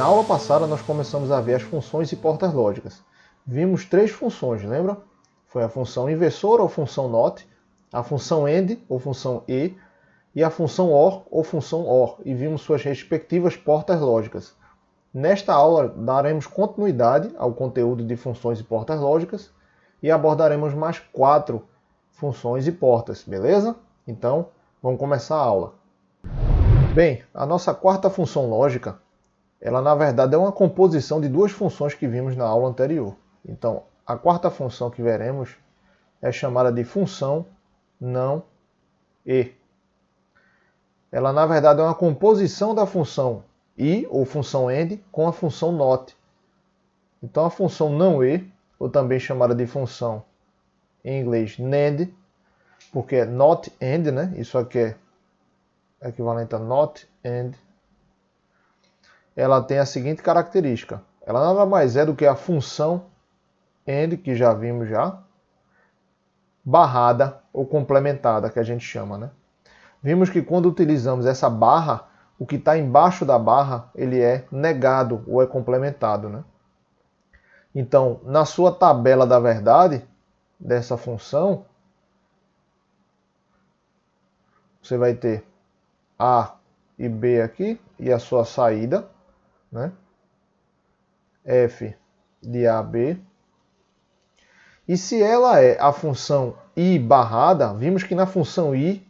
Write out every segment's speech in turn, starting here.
Na aula passada nós começamos a ver as funções e portas lógicas. Vimos três funções, lembra? Foi a função inversora ou função NOT, a função AND ou função e a função OR ou função OR, e vimos suas respectivas portas lógicas. Nesta aula daremos continuidade ao conteúdo de funções e portas lógicas e abordaremos mais 4 funções e portas, beleza? Então, vamos começar a aula. Bem, a nossa quarta função lógica, ela na verdade é uma composição de duas funções que vimos na aula anterior. Então, a quarta função que veremos é chamada de função não e. Ela na verdade é uma composição da função i, ou função AND, com a função NOT. Então a função não e, ou também chamada de função em inglês NAND, porque é not AND, né? Isso aqui é equivalente a not AND. Ela tem a seguinte característica. Ela nada mais é do que a função AND, que já vimos já, barrada ou complementada, que a gente chama, né? Vimos que quando utilizamos essa barra, o que está embaixo da barra, ele é negado ou é complementado, né? Então, na sua tabela da verdade, dessa função, você vai ter A e B aqui, e a sua saída, né? F de A, B. E se ela é a função i barrada, vimos que na função i,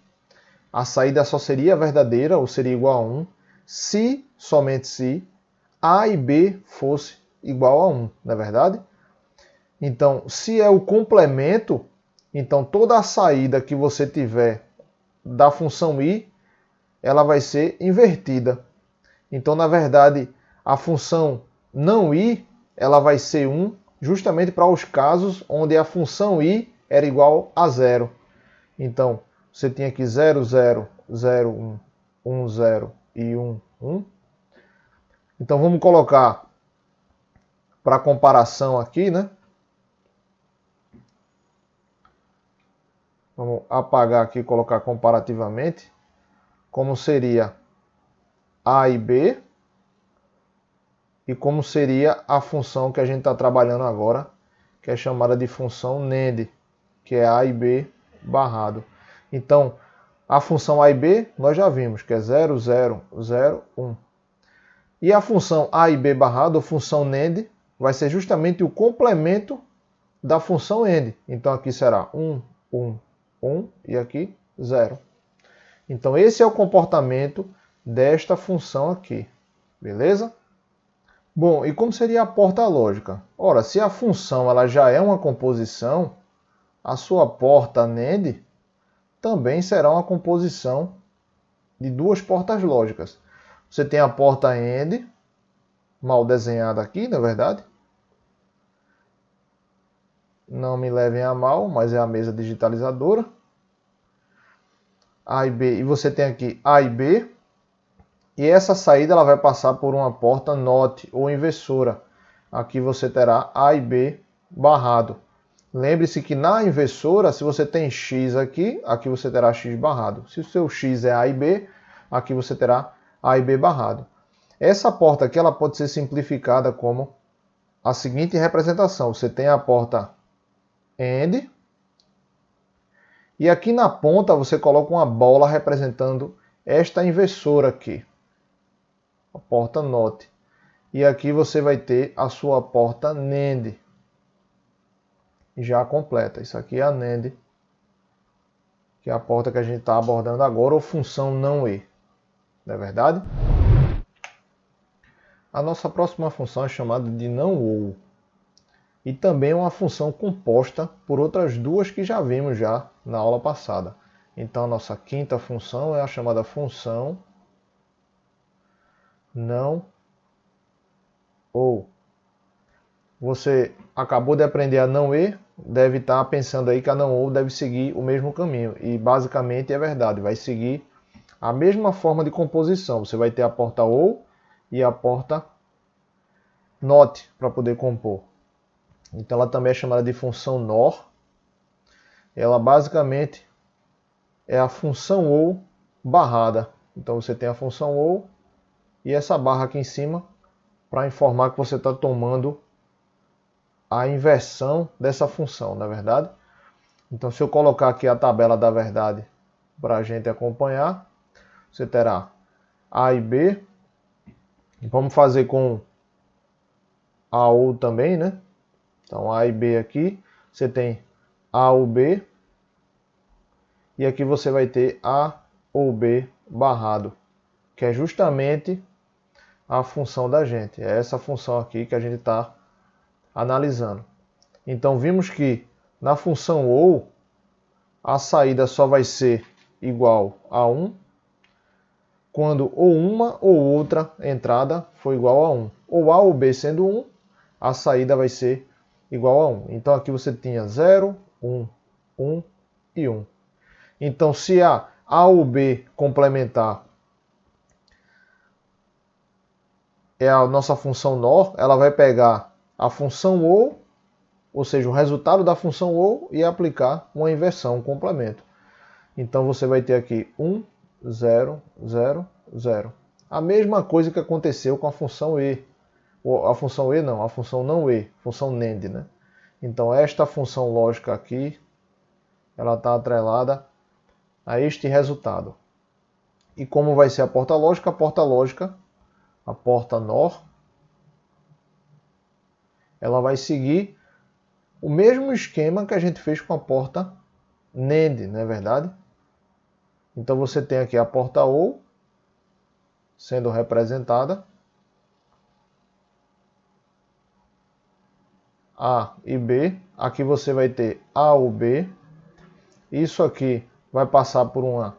a saída só seria verdadeira, ou seria igual a 1, se, somente se, A e B fosse igual a 1, não é verdade? Então, se é o complemento, então toda a saída que você tiver da função i, ela vai ser invertida. Então, na verdade, a função não i, ela vai ser 1, justamente para os casos onde a função i era igual a 0. Então, você tinha aqui 0, 0, 0, 1, 1, 0 e 1, 1. Então, vamos colocar para comparação aqui, né? Vamos apagar aqui e colocar comparativamente. Como seria A e B. E como seria a função que a gente está trabalhando agora, que é chamada de função NAND, que é A e B barrado. Então, a função A e B nós já vimos, que é 0, 0, 0, 1. E a função A e B barrado, ou função NAND, vai ser justamente o complemento da função AND. Então aqui será 1, 1, 1 e aqui 0. Então esse é o comportamento desta função aqui. Beleza? Bom, e como seria a porta lógica? Ora, se a função ela já é uma composição, a sua porta NAND também será uma composição de duas portas lógicas. Você tem a porta AND, mal desenhada aqui, na verdade. Não me levem a mal, mas é a mesa digitalizadora. A e B, e você tem aqui A e B. E essa saída ela vai passar por uma porta NOT ou inversora. Aqui você terá A e B barrado. Lembre-se que na inversora, se você tem X aqui, aqui você terá X barrado. Se o seu X é A e B, aqui você terá A e B barrado. Essa porta aqui ela pode ser simplificada como a seguinte representação. Você tem a porta AND. E aqui na ponta você coloca uma bola representando esta inversora aqui. A porta NOT. E aqui você vai ter a sua porta NAND já completa. Isso aqui é a NAND, que é a porta que a gente está abordando agora, ou função não e. Não é verdade? A nossa próxima função é chamada de não ou. E também é uma função composta por outras duas que já vimos já na aula passada. Então a nossa quinta função é a chamada função não ou. Você acabou de aprender a não e, deve estar pensando aí que a não ou deve seguir o mesmo caminho. E basicamente é verdade, vai seguir a mesma forma de composição. Você vai ter a porta ou e a porta NOT para poder compor. Então ela também é chamada de função NOR. Ela basicamente é a função ou barrada. Então você tem a função ou e essa barra aqui em cima para informar que você está tomando a inversão dessa função, não é verdade? Então, se eu colocar aqui a tabela da verdade para a gente acompanhar, você terá A e B. Vamos fazer com A ou também, né? Então, A e B aqui, você tem A ou B. E aqui você vai ter A ou B barrado, que é justamente a função da gente. É essa função aqui que a gente está analisando. Então, vimos que na função ou, a saída só vai ser igual a 1 quando ou uma ou outra entrada for igual a 1. Ou A ou B sendo 1, a saída vai ser igual a 1. Então aqui você tinha 0, 1, 1 e 1. Então se a A ou B complementar é a nossa função NOR, ela vai pegar a função ou seja, o resultado da função ou, e aplicar uma inversão, um complemento. Então você vai ter aqui 1, 0, 0, 0. A mesma coisa que aconteceu com a função e. A função e não, a função não e, função NAND, né? Então esta função lógica aqui, ela está atrelada a este resultado. E como vai ser a porta lógica? A porta NOR, ela vai seguir o mesmo esquema que a gente fez com a porta NAND, não é verdade? Então você tem aqui a porta OU sendo representada, A e B. Aqui você vai ter A ou B. Isso aqui vai passar por uma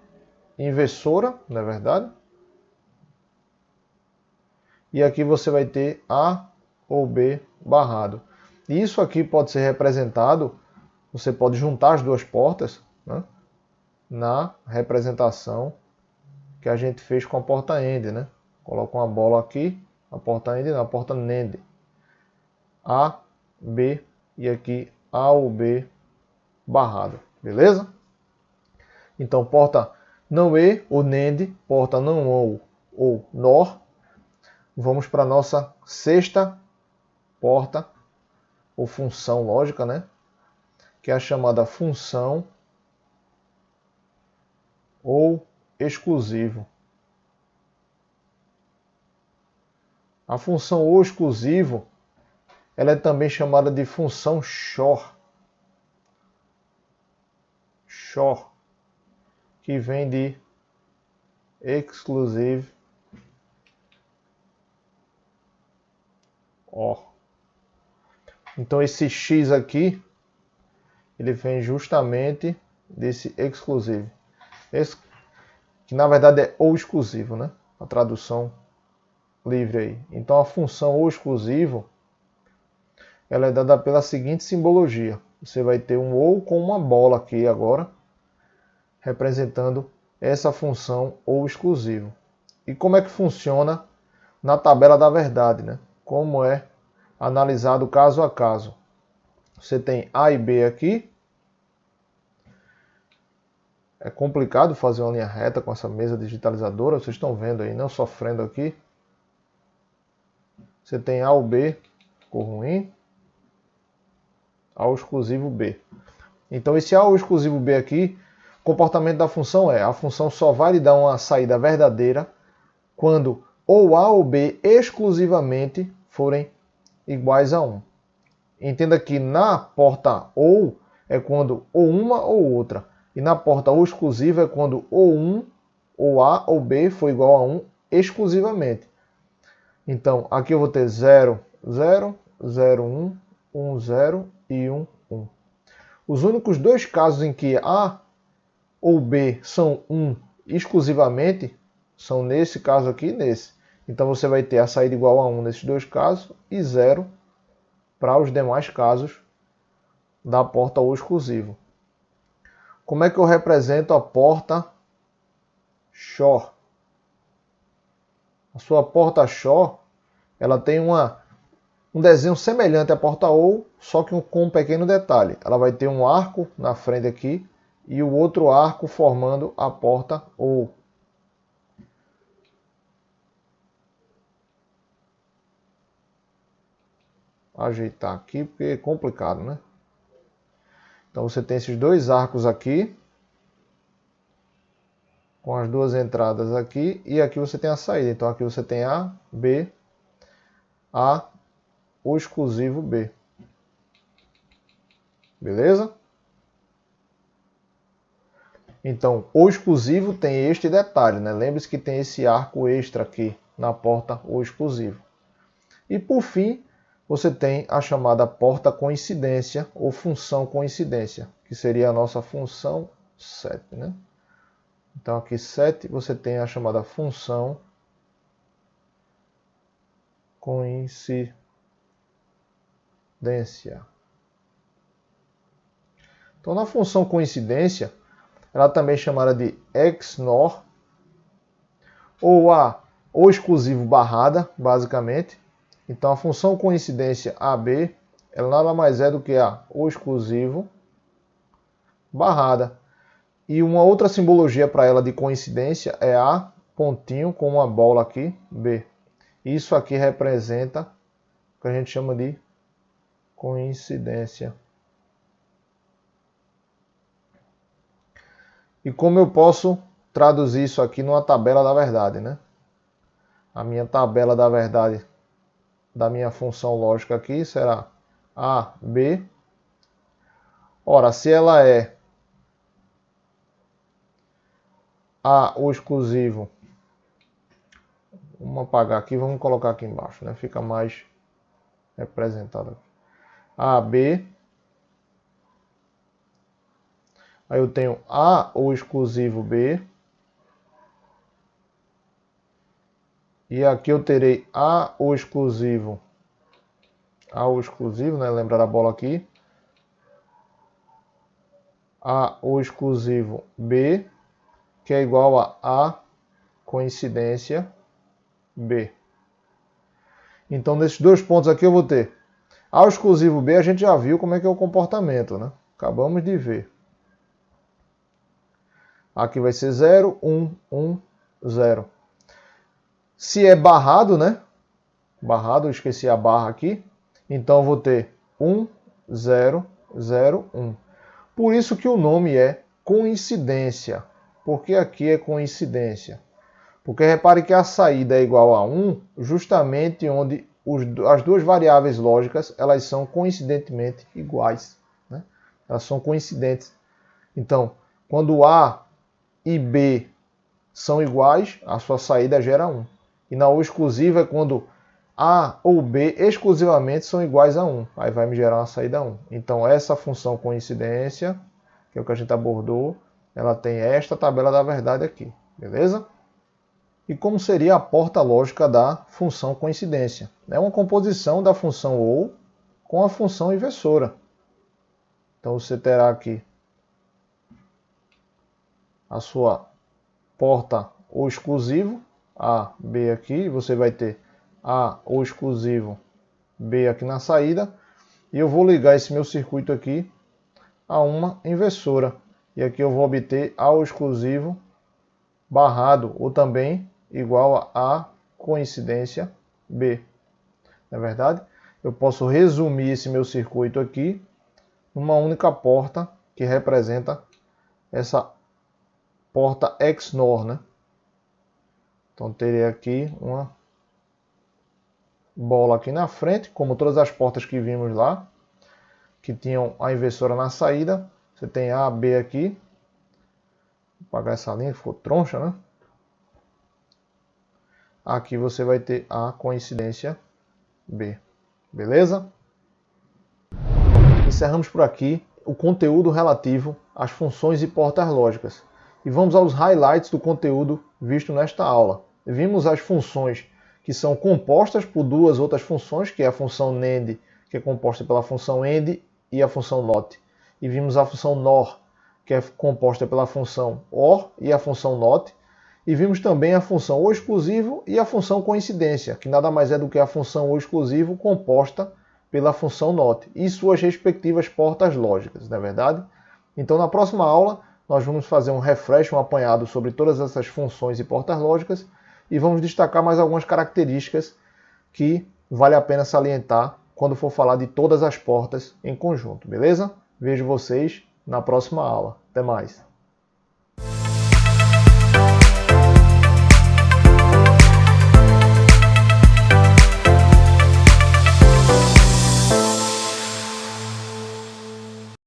inversora, não é verdade? E aqui você vai ter A ou B barrado. Isso aqui pode ser representado, você pode juntar as duas portas, né, na representação que a gente fez com a porta AND, né? Coloca uma bola aqui, a porta AND na porta NAND. A, B e aqui A ou B barrado, beleza? Então porta não E ou NAND, porta não ou NOR. Vamos para a nossa sexta porta ou função lógica, né? Que é a chamada função ou exclusivo. A função ou exclusivo, ela é também chamada de função XOR. XOR, que vem de exclusive OR. Então esse X aqui, ele vem justamente desse exclusive. Esse, que na verdade é ou exclusivo, né? A tradução livre aí. Então a função ou exclusivo, ela é dada pela seguinte simbologia. Você vai ter um ou com uma bola aqui agora, representando essa função ou exclusivo. E como é que funciona na tabela da verdade, né? Como é analisado caso a caso. Você tem A e B aqui. É complicado fazer uma linha reta com essa mesa digitalizadora, vocês estão vendo aí, não sofrendo aqui. Você tem A ou B, ficou ruim. A ou exclusivo B. Então esse A ou exclusivo B aqui, o comportamento da função é, a função só vai lhe dar uma saída verdadeira quando ou A ou B exclusivamente forem iguais a 1. Entenda que na porta OU é quando ou uma ou outra. E na porta ou exclusiva é quando ou 1, ou A ou B for igual a 1 exclusivamente. Então aqui eu vou ter 0, 0, 0, 1, 1, 0 e 1, 1. Os únicos dois casos em que A ou B são 1 exclusivamente são nesse caso aqui e nesse. Então você vai ter a saída igual a 1 nesses dois casos e 0 para os demais casos da porta ou exclusivo. Como é que eu represento a porta XOR? A sua porta XOR, ela tem um desenho semelhante à porta OU, só que com um pequeno detalhe. Ela vai ter um arco na frente aqui e o outro arco formando a porta OU. ajeitar aqui, porque é complicado, né? Então você tem esses dois arcos aqui, com as duas entradas aqui, e aqui você tem a saída. Então aqui você tem A, B, A, o exclusivo B. Beleza? Então, o exclusivo tem este detalhe, né? Lembre-se que tem esse arco extra aqui na porta o exclusivo. E por fim, você tem a chamada porta coincidência ou função coincidência, que seria a nossa função 7, né? Então aqui 7 você tem a chamada função coincidência. Então na função coincidência, ela também é chamada de XNOR, ou o exclusivo barrada, basicamente. Então a função coincidência AB, ela nada mais é do que o exclusivo barrada. E uma outra simbologia para ela de coincidência é A pontinho com uma bola aqui, B. Isso aqui representa o que a gente chama de coincidência. E como eu posso traduzir isso aqui numa tabela da verdade, né? A minha tabela da verdade da minha função lógica aqui será A, B. Ora, se ela é A, o exclusivo, vamos apagar aqui, vamos colocar aqui embaixo, né? Fica mais representado aqui. A, B. Aí eu tenho A, o exclusivo B. E aqui eu terei A, o exclusivo, né? Lembrar a bola aqui. A, o exclusivo B, que é igual a coincidência B. Então, nesses dois pontos aqui eu vou ter A, o exclusivo B, a gente já viu como é que é o comportamento, né? Acabamos de ver. Aqui vai ser 0, 1, 1, 0. Se é barrado, né? Barrado, eu esqueci a barra aqui. Então eu vou ter 1, 0, 0, 1. Por isso que o nome é coincidência. Por que aqui é coincidência? Porque repare que a saída é igual a 1, justamente onde as duas variáveis lógicas elas são coincidentemente iguais, né? Elas são coincidentes. Então, quando A e B são iguais, a sua saída gera 1. E na O exclusiva é quando A ou B exclusivamente são iguais a 1. Aí vai me gerar uma saída 1. Então essa função coincidência, que é o que a gente abordou, ela tem esta tabela da verdade aqui. Beleza? E como seria a porta lógica da função coincidência? É uma composição da função OU com a função inversora. Então você terá aqui a sua porta ou exclusivo, A, B aqui, você vai ter A ou exclusivo, B aqui na saída, e eu vou ligar esse meu circuito aqui a uma inversora. E aqui eu vou obter A ou exclusivo barrado, ou também igual a coincidência B. Não é verdade? Eu posso resumir esse meu circuito aqui numa única porta que representa essa porta XNOR, né? Então terei aqui uma bola aqui na frente, como todas as portas que vimos lá, que tinham a inversora na saída. Você tem A, B aqui. Vou apagar essa linha, ficou troncha, né? Aqui você vai ter a coincidência B. Beleza? Encerramos por aqui o conteúdo relativo às funções e portas lógicas. E vamos aos highlights do conteúdo visto nesta aula. Vimos as funções que são compostas por duas outras funções, que é a função NAND, que é composta pela função AND e a função NOT. E vimos a função NOR, que é composta pela função OR e a função NOT. E vimos também a função O exclusivo e a função coincidência, que nada mais é do que a função O exclusivo composta pela função NOT e suas respectivas portas lógicas, não é verdade? Então na próxima aula nós vamos fazer um refresh, um apanhado sobre todas essas funções e portas lógicas e vamos destacar mais algumas características que vale a pena salientar quando for falar de todas as portas em conjunto, beleza? Vejo vocês na próxima aula. Até mais!